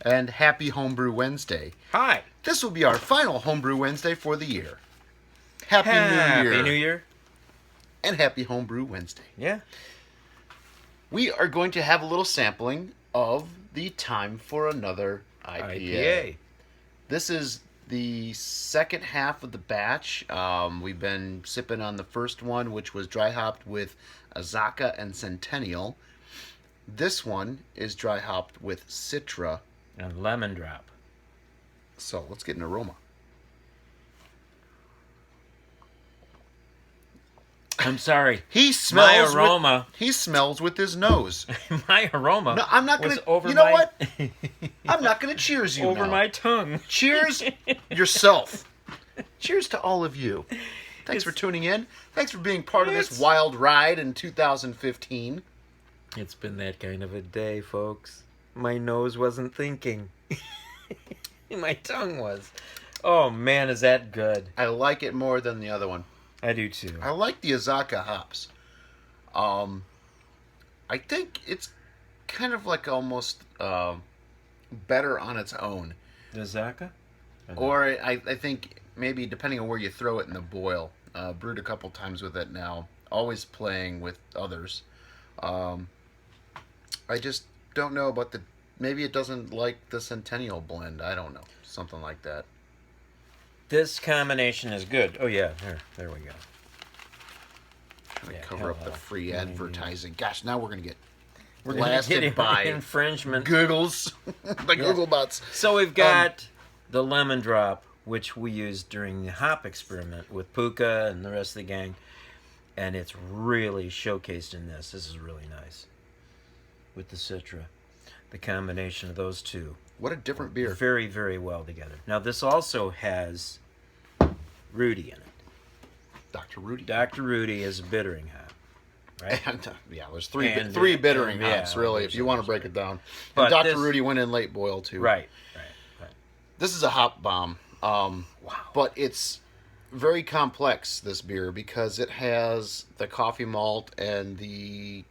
And happy Homebrew Wednesday. Hi. This will be our final Homebrew Wednesday for the year. Happy New Year. Happy New Year. And happy Homebrew Wednesday. Yeah. We are going to have a little sampling of the Time for Another IPA. This is the second half of the batch. We've been sipping on the first one, which was dry hopped with Azaka and Centennial. This one is dry hopped with Citra And lemon drop. So let's get an aroma. I'm sorry. He smells. My aroma. He smells with his nose. My aroma. No, I'm not gonna. over you know my, what? I'm not gonna cheers you over now. my tongue. Cheers yourself. Cheers to all of you. Thanks for tuning in. Thanks for being part of this wild ride in 2015. It's been that kind of a day, folks. My nose wasn't thinking. My tongue was. Oh man, is that good? I like it more than the other one. I do too. I like the Azaka hops. I think it's kind of like almost better on its own. The Azaka? Or I think maybe depending on where you throw it in the boil. Brewed a couple times with it now. Always playing with others. I just don't know about the... Maybe it doesn't like the Centennial blend. I don't know. Something like that. This combination is good. Oh yeah, there we go. Trying to cover up the free advertising. Yeah. Gosh, now we're gonna get We're blasted gonna get by infringement. Googles, the Google bots. So we've got the lemon drop, which we used during the hop experiment with Puka and the rest of the gang, and it's really showcased in this. This is really nice with the Citra. The combination of those two. What a different beer. Very, very well together. Now this also has Rudy in it. Dr. Rudy. Dr. Rudy is a bittering hop, right? And, yeah, there's three And, bittering yeah, hops, really, if you want to break it down. And But Dr. this- Rudy went in late boil, too. Right. This is a hop bomb. Wow. But it's very complex, this beer, because it has the coffee malt and the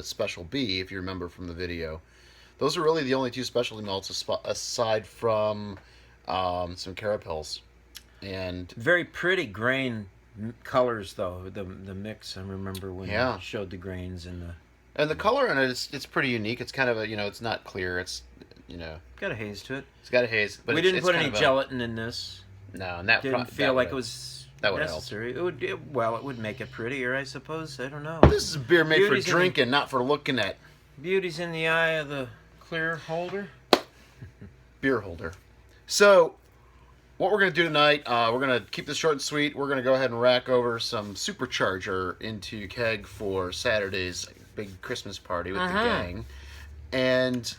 special B, if you remember from the video. Those are really the only two specialty malts aside from some carapils. And Very pretty grain colors, though. The mix, I remember when you showed the grains in the... And the color in it, it's pretty unique. It's kind of a, it's not clear. It's, got a haze to it. It's got a haze. But we didn't put any gelatin in this. No, and that didn't feel like it was that would necessary. It would make it prettier, I suppose. I don't know. This is a beer made for drinking, not for looking at. Beauty's in the eye of the clear holder. Beer holder. So, what we're going to do tonight, we're going to keep this short and sweet. We're going to go ahead and rack over some Supercharger into keg for Saturday's big Christmas party with the gang. And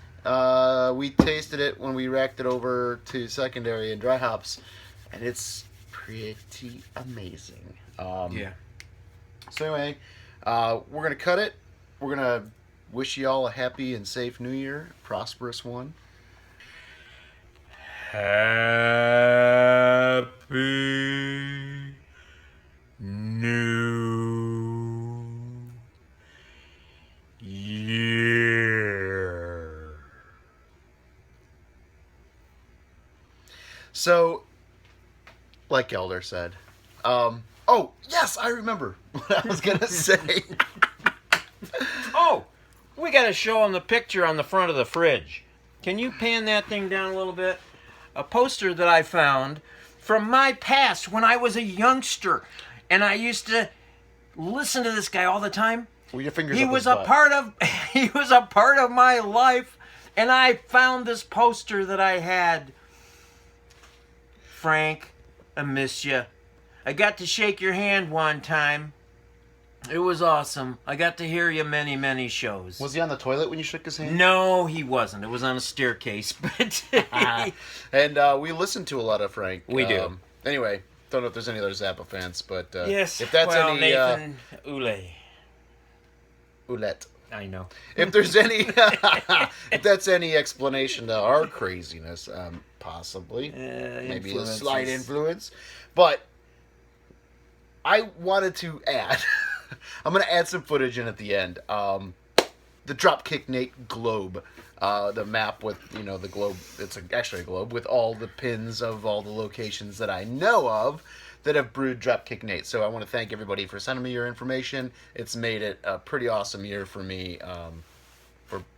we tasted it when we racked it over to secondary and dry hops, and it's pretty amazing. Yeah. So anyway, we're going to cut it. We're going to wish you all a happy and safe New Year, prosperous one. Happy New Year. So, like Elder said, oh, yes, I remember what I was going to say. Oh, we got to show them the picture on the front of the fridge. Can you pan that thing down a little bit? A poster that I found from my past when I was a youngster, and I used to listen to this guy all the time. Well, your fingers He up was his a butt. he was a part of my life, and I found this poster that I had. Frank, I miss you. I got to shake your hand one time. It was awesome. I got to hear you many, many shows. Was he on the toilet when you shook his hand? No, he wasn't. It was on a staircase. But And we listen to a lot of Frank. We do. Anyway, don't know if there's any other Zappa fans, but yes, if that's any Nathan Ule. Oulette. I know. If there's any, if that's any explanation to our craziness, possibly, maybe a slight influence, but I wanted to add. I'm going to add some footage in at the end. the Dropkick Nate globe. The map with, the globe. It's actually a globe with all the pins of all the locations that I know of that have brewed Dropkick Nate. So I want to thank everybody for sending me your information. It's made it a pretty awesome year for me.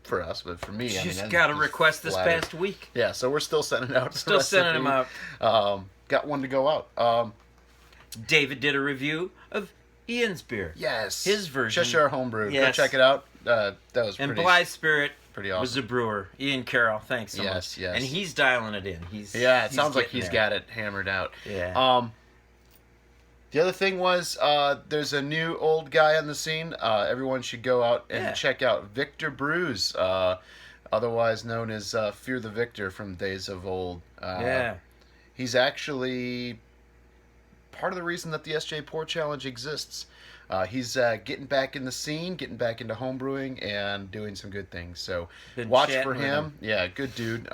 For us, but for me, You I mean, just got a request this flattered. past week. Yeah, so we're still sending out. Still sending them out. Got one to go out. David did a review of Ian's beer. Yes, His version. Cheshire Homebrew. Yes. Go check it out. That was And pretty. Blythe Spirit pretty was awesome. the brewer. Ian Carroll, thanks so much. Yes, yes. And he's dialing it in. It Sounds like he's got it hammered out. Yeah. The other thing was, there's a new old guy on the scene. Everyone should go out and check out Victor Brews, otherwise known as Fear the Victor from days of old. He's actually part of the reason that the SJ Pour Challenge exists. He's getting back in the scene, getting back into homebrewing, and doing some good things. So Been watch chatting for with him. Yeah, good dude.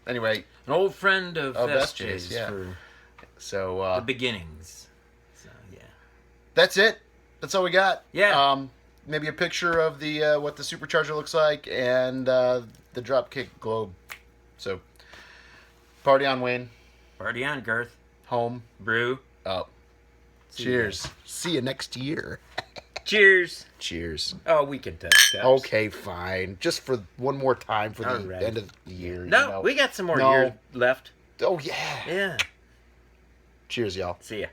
Anyway, an old friend of SJ's, SJ's for so the beginnings. So, yeah. That's it. That's all we got. Yeah. Maybe a picture of the what the supercharger looks like and the Dropkick globe. So, party on, Wayne. Party on, Garth. Home. Brew. Up. See Cheers. See you next year. Cheers. Cheers. Oh, we can test that. Okay, fine. Just for one more time for the All right. end of the year. No, we got some more No. years left. Oh, yeah. Yeah. Cheers, y'all. See ya.